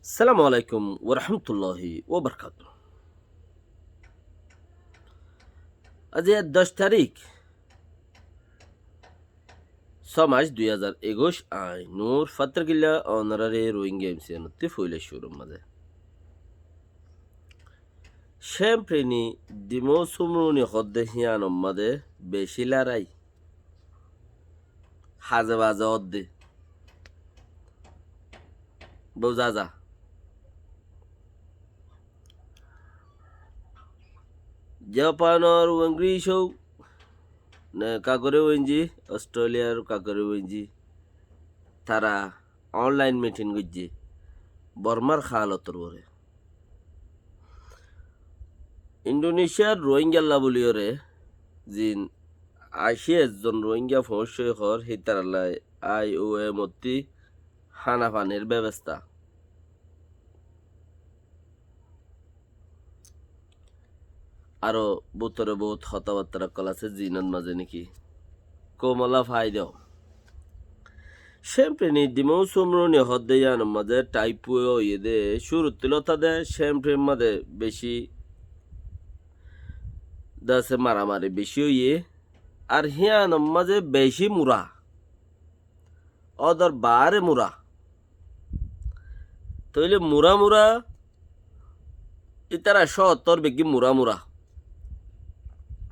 আসসালামু আলাইকুম ওরহমতুল্লাহি ওবরকাত। আজ 10 তারিখ 6 মাস 2021 আই নূর ফাত্রগিল্লা অনারারে রোহিঙ্গা এমসিয়ানতে ফইলে শুরুর মাঝে শ্যাম্প্রেনি ডিমো সুমরুনি হদ্দে হিয়ানম মাঝে বেশি লারাই হাজে বাজে অদ্দে বৌজাজা জাপানের ওয়েংগ্রিশৌ কাকরে ওয়েঞ্জি অস্ট্রেলিয়ার কাকরে ওয়েঞ্জি তারা অনলাইন মিটিং গজ্জি বর্মার খালতর বরে ইন্দোনেশিয়ার রোহিঙ্গা বলিওরে জিন 80 জন রোহিঙ্গা ফসই হর হিতারালায় IOM অতি হানা পানির ব্যবস্থা আরো বুতরে বহুত হতাবার্তা কল আছে জিনত মাঝে নাকি কোমলা ফাই দেও শ্যাম্পেনি ডিমৌ সুমরুনি হদ্দেয়ান মাঝে টাইপুও ইয়েদে শুরু তিলতা দে শ্যাম্পেন মাঝে বেশি দাসে মারামারি বেশি ইয়ে আর হিয়ান মাঝে বেশি মুরা অদর বারে মুরা তইলে মুরা মুরা ইতারা সত্তর বেগি মুরা মুরা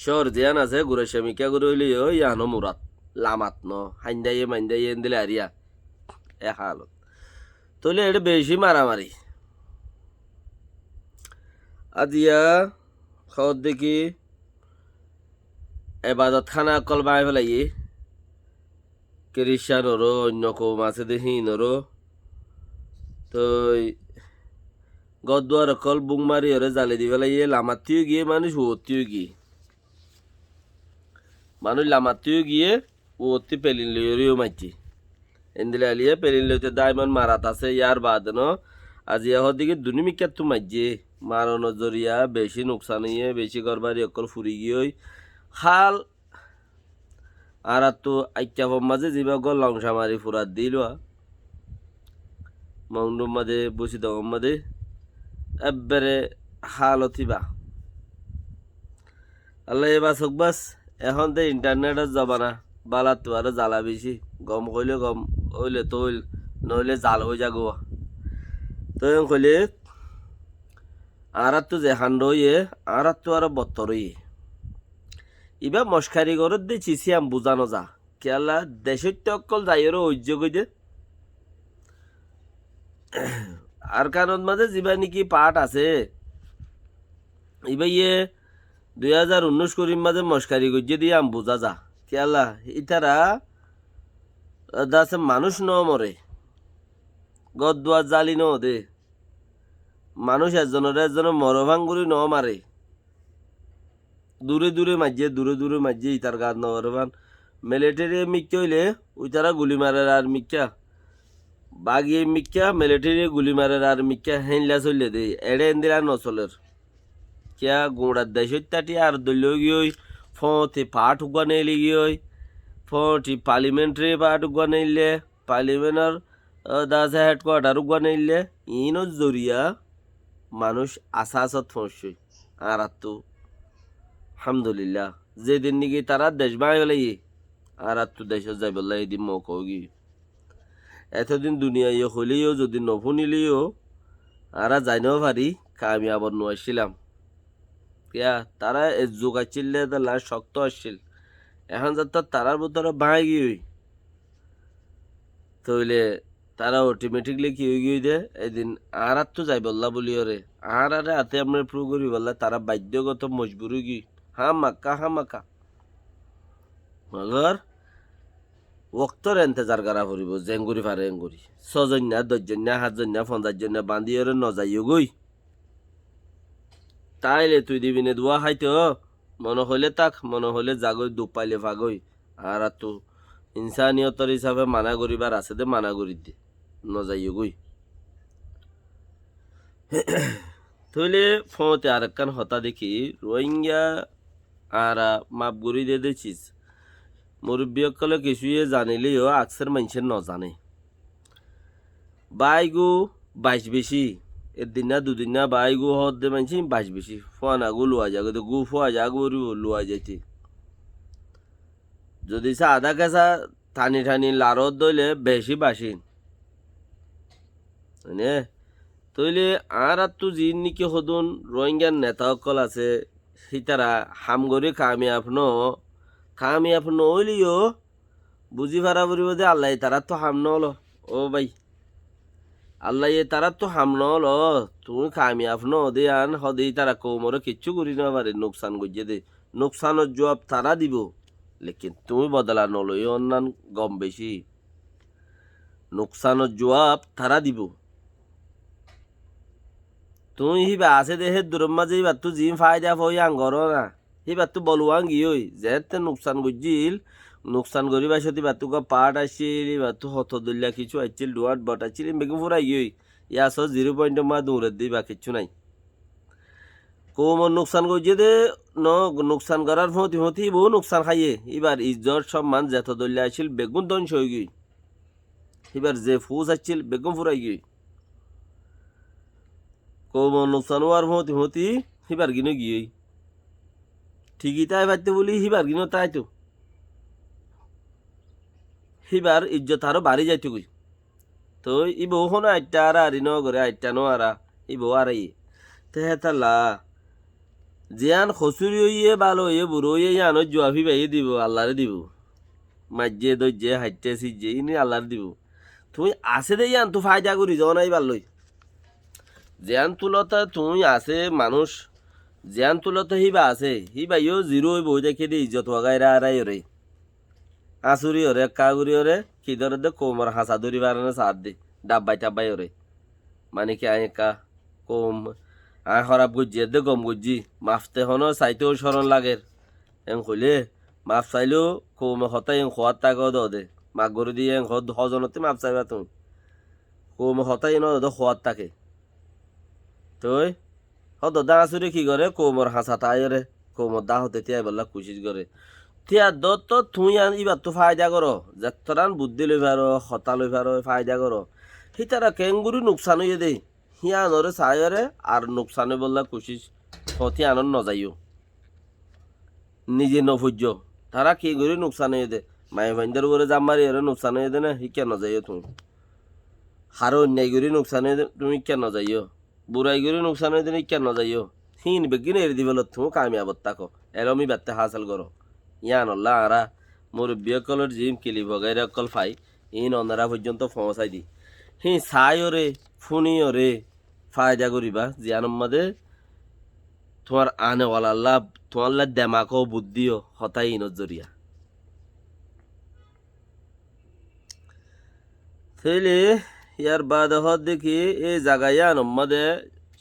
শহর জিয়ান আছে গুরে শ্রমিকা গুরে হইলে ইয়ানো মুরাত লামাত ন হাইন্দাইয়ে মাইন্দাইয়ে দিলে আরিয়া এ হালত তইলে এটা বেশি মারামারি আদিয়া খবর দেখি এবাদত খানা কল বাই ফেলাই ক্রিশ্চানরও অন্য কৌম আছে দেহিনরও তো গদুয়ার কল বুং মারি ওরে জালে দি ফেলাই লামাতিও গিয়ে মানুষ ওতিও গিয়ে মানুষ লামাতিও গিয়ে ওতি পেলিন লইও মাইছি এন্দিলে আলিয়ে পেলিন লইতে দাইমন মারাত আছে ইয়ার বাদ ন আজি দিকে দুনিমিকা তো মাইজে মারণ জরিয়া বেশি নোকসান ইয়ে বেশি করবারি অকল ফুরি গিয়ে খাল আর তো আইকা মাঝে যিবা গল লংসা মারি ফুরাত দিল মংডুম মাঝে বসি দম মাঝে একবারে হাল অথিবা আল্লাহ এবার বাস এখন তো ইন্টারনেটের জমানা বালা তো আর জ্বালা বেশি গম কইলে গম হইলে তো হইল নইলে জাল হয়ে যাগো তো কইলে আর তো যে হান্ড ইয়ে আর তো আর বত্তর ইয়ে ইবা মস্কারি ঘরত দিয়ে চিছিয়াম বুঝানো যা কেলা দেশত অকল যাইরও ঐজ্য কই দে আর কারণ মাঝে যিবা নাকি পাঠ আছে ইবা ইয়ে 2019 করিম মাঝে মস্কারি গজ্জে দিয়ে আম বোঝা যা কেলা ইতারা দাসে মানুষ ন মরে গদুয়া জালি ন দে মানুষ একজনের মরভাঙ্গুরি ন মারে দূরে দূরে মাঝে ইতার গাছ নরবান মিলিটারি মিক্কা হইলে ওই তারা গুলি মারার আর মিক্কা বাগিয়ে মিক্কা মিলিটারি গুলি মারার আর মিক্কা হেনলা চললে দে এড়ে এন্দিরা নচলের কিয়া গোড়ার দেশটাটি আর দলীয় গিয়ে ফতে পাঠ উগা নেইলে গিয়ে ফটি পার্লিমেন্টারি পাঠ উগা নেইলে পার্লিমেন্টর দাসে হেডকোয়ার্টার উগা নেইলে ইনো জরিয়া মানুষ আসাসত ফসই আর তো আলহামদুলিল্লাহ যেদিন নাকি তারা দেশ বাই হলে আর তো দেশ যাই বললে এদিন মৌকি এতদিন দুনিয়া ইয়ে হইলেও যদি নফুনিলেও আর যাইনও পারি কামিয়াবর নোয়াছিলাম কিয়া তারা যোগাইছিলে তারা শক্ত আসছিল এখন যাতে তারার ভিতরে বাই গিয়ে তইলে তারা অটোমেটিকলি কি হয়ে গিয়ে দে এদিন আর তো যাই বললা বলি ওরে আর আরে হাতে আমরা প্রু করি বললা তারা বাধ্যগত মজবুরি গি হা মাক্কা মগর ওক্তর এন্তেজার করা ফুরিব জেঙ্গুরি ফারে এঙ্গুরি 6 জন্যা 10 জন্যা 7 জন্যা 50 জন্যা বান্ধিয়ে নজাইও গই তাইলে তুই দিবি নে দোয়া খাইতে মনে হইলে তাক মনে হইলে জাগই দুপ পাইলে ভাগই আর তো ইনসানিয়তর হিসাবে মানা করিবার আছে দে মানা করি দে নজাইও গই তইলে ফতে আর একখান হতা দেখি রোহিঙ্গা আর মাপ গড়ি দে দেছিস মুরব্বীসকলে কিছুয়ে জানিলেও আকসের মানুষের নজানে বাইগু বাইশ বেশি একদিন না দুদিন না বাই গু হদ দে মানছি বাইশ বেশি ফোয়ানা গু লুয়া যাগ গু ফোয়া যা গু লুয়া যাইতে যদি সে আধা কেসা ঠানি ঠানি লারত দইলে বেশি বাসি মানে তইলে আর তো জিন নিকি সদুন রোহিঙ্গার নেতাসকল আছে সিতারা হামগরি কামিয়াব নহলিও বুঝি পারা পড়িব যে আল্লাহ তারা তো হাম নহল ও ভাই আল্লাহ তারা তো হাম নহল তুমি কামিয়াব ন দে আন হদেই তারা কৌমরে কিচ্ছু করি না পারে নোকসান গজিয়ে দে নোকসানের জবাব তারা দিব লেকিন তুমি বদলা নলই অন্যান গম বেশি নোকসানের জবাব তারা দিব তুই হিবা আছে দেহে দূরের মাঝে হিবার তো জিম ফায়দা ফই আঙ্গর না হিবার তো বলুয়াং গিয়ে যেতে নোকসান গজিল নোকসান করি বা সত্যি বাতুক পাট আসছিল বাতু হত দলিয়া কিছু আসছিল ডুয়াট বট আসছিল বেগুন ফুরাই গিয়ে ইয়াস 0 পয়েন্ট মা দৌড়ে দিই বা কিছু নাই কোমর নোকসান গজিয়ে দে ন নোকসান করার ফতি ফতি বহু নোকসান খাইয়ে এবার ইজ্জত সম্মান যেত দলিয়া আসছিল বেগুন ধ্বংস হয়ে গই এবার যে ফুস আসছিল বেগুন ফুরাই গিয়ে কোমর নোকসান হওয়ার ফতি ফতি হিবার গিনো গিয়ে ঠিকই তাই পারতে বলি হিবার গিনো তাই তো হিবার ইজ্জত আরো বাড়ি যাইতে গই তো ই বউ হনো আইটা আর আরি ন করে আইটা নো আরা ই বউ আর তে হেতালা জিয়ান খসুরি হইয়ে ভালো হইয়ে বুড়ো হইয়ে জানো জুয়াফি বাইয়ে দিব আল্লাহরে দিব মাজ্জে দজ্জে হাইটে সিজে ইনি আল্লাহরে দিব তুমি আছে দে ইয়ান তো ফায়দা করি যাও নাই ভালোই জিয়ান তুলতা তুমি আছে মানুষ জিয়ান তুলতা হিবা আছে হিবাইও 0 হইব দেখে দে ইজ্জত ওয়াগাইরা আরাই রে আসুরি ওরে কাগুরি ওরে কি ধরে দে কোমর হাসা ধরি বারানে সাথ দে ডাব্বাই টাব্বাই ওরে মানে কি আয় কা কম আয় খরাপ গুজি দে গম গুজি মাফতে হনো চাইতেও স্মরণ লাগের এং কইলে মাফ চাইলেও কম হতাই এং খোয়ার টাকাও দে মাক গরু দিয়ে এং হজনতে মাফ চাইবা তুমি কম হতাই ন খোয়ার টাকে তই হদ দা আসুরি কি করে কোমর হাসা তাই রে কোমর দা হতে তিয়াই বললা কুচিস করে তিয়া দত্ত তুই আন ইবার তো ফায়দা করো যাত্রান বুদ্ধি লই পারো হতা লই পারো ফায়দা করো হিতারা কেঙ্গুরি নোকসান হইয়ে দেই হিয়ানরে চায়রে আর নোকসান বললা কুচিস হতি আনন্দ নজাইও নিজে নভুজ্য তারা কি করে নোকসান হয়ে দে মায়ে ভাইন্দার করে জাম মারি এর নোকসান হয়ে দে না হি কেন যাইও তুমি হারো অন্যায় করে নোকসান হয়ে দে তুমি কেন যাইও বুড়াই করে নোকসান হয়ে দে কেন যাইও হিন বেগিন এর দিবল তুমি কামিয়াবত তাকো এরমি বাত্তে হাসিল করো ইয়ান আল্লাহ আরা মুরব্বী অকলের জিম কিলি বগাইরে অকল ফাই ইন অনারা পর্যন্ত পৌঁছাই দি হি চাই ওরে ফুনি ওরে ফায়দা করিবা জিয়ান মাদে তোমার আনেওয়ালা আল্লাহ তোমার দেমাকও বুদ্ধিও হতাই ইনত জরিয়া তাইলে ইয়ার বাদ হদ দেখি এই জায়গায় আনম্মাদে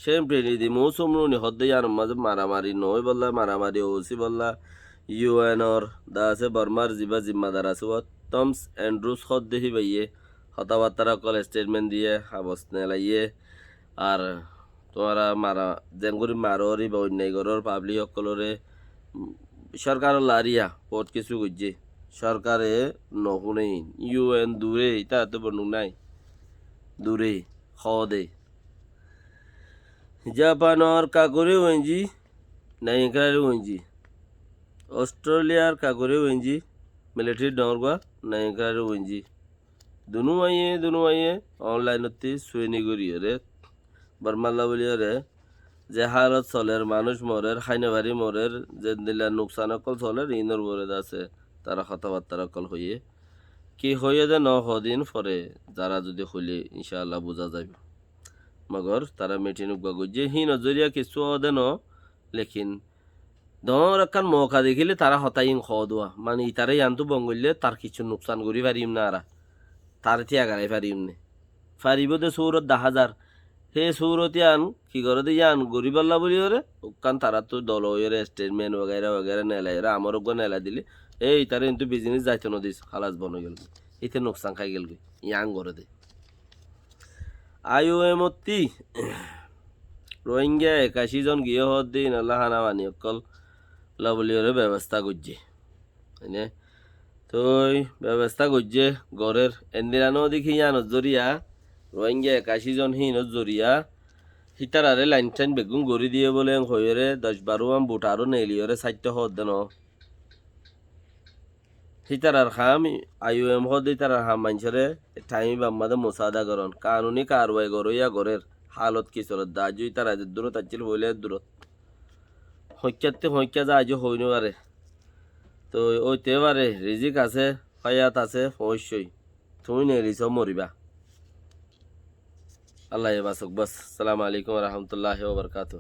সেম প্রেরি দি মৌসুমরুনি হদ্দে আনম্মাদে মারামারি নয় বললা মারামারি ওসি বললা ইউএনর দা আছে বর্মার জিবা জিম্মাদার আছে ও টমস অ্যান্ড্রুস হদ্দে হি বাইয়ে হতাবার্তারা কল স্টেটমেন্ট দিয়ে হাবস নেলাইয়ে আর তোমারা মারা জেঙ্গুরি মারোরি বা অন্যায় গরর পাবলিক সকলরে সরকার লারিয়া বহুত কিছু করছে সরকারে নহুনেই ইউএন দূরে ইতা তো বনু নাই দূরে দে জাপানের কাগরে ওয়েঞ্জি নাইকারে ওয়েঞ্জি অস্ট্রেলিয়ার কাগরে ওয়েঞ্জি মিলিটারি ডরগা নাইকারে ওয়েঞ্জি দুনু আইয়ে অনলাইনতে সুয়েনি গরিয়রে বর্মাল্লা বলিয়রে যে হালত চলের মানুষ মরের খাইনাবাড়ি মরের যে দিলা নোকসান অকল চলের ইনর বরে আছে তারা কথাবার্তার অকল হইয়ে কি হইয়ে যে দিন পরে যারা যদি হইলে ইনশাআল্লাহ বোঝা যাবে মগর তারা মিটিং গজে হি নজরিয়া কিছু দেন লেকিন ধর একখান মৌকা দেখিলে তারা হতাই দোয়া মানে ইতারে আনতো বঙ্গলে তার কিছু নোকসান করি পারিম না আর তার থিয়া গাড়াই পারিম নে পারিব দে সৌরত 10,000 হে সৌরতি আন কি করে দিয়ে আন গরিবাল্লা বলি ওরে ওখান তারা তো দল ওরে স্টেটমেন্ট वगैरह নেলাই এরা আমার ওগো নেলা দিলে এই তারে কিন্তু বিজনেস যাইতো না দিস খালাস বন গেল এতে নোকসান খাই গেল ইয়াং করে দে আইওএমতি রোহিঙ্গা 81 জন গিয়ে হদ দিন আল্লাহ হানা মানি অকল লাবলি ওরে ব্যবস্থা করছে মানে তো ব্যবস্থা করছে ঘরের এন্দিরানো দেখি ইয়ান জরিয়া রোহিঙ্গা 81 জন হিনত জরিয়া হিতারারে লাইন টাইন বেগুন গড়ি দিয়ে বলে হইরে 10-12 বুট আরো নেলিয়রে 4টা হদ দেন হিতারার খাম আইওএম হদ হিতারার খাম মানুষরে টাইম বাম্মাদে মোসাদা করন কানুনি কারওয়াই গরইয়া গরের হালত কি চলত দাজু তারা দূরত আছিল বলে দূরত হইকাতে হইকা যা আজও হইনো পারে তো ওইতে পারে রিজিক আছে হায়াত আছে অবশ্যই তুমি নেলিছ মরিবা আল্লাহ বাসক বাস সালাম আলাইকুম রহমতুল্লাহ বরকাত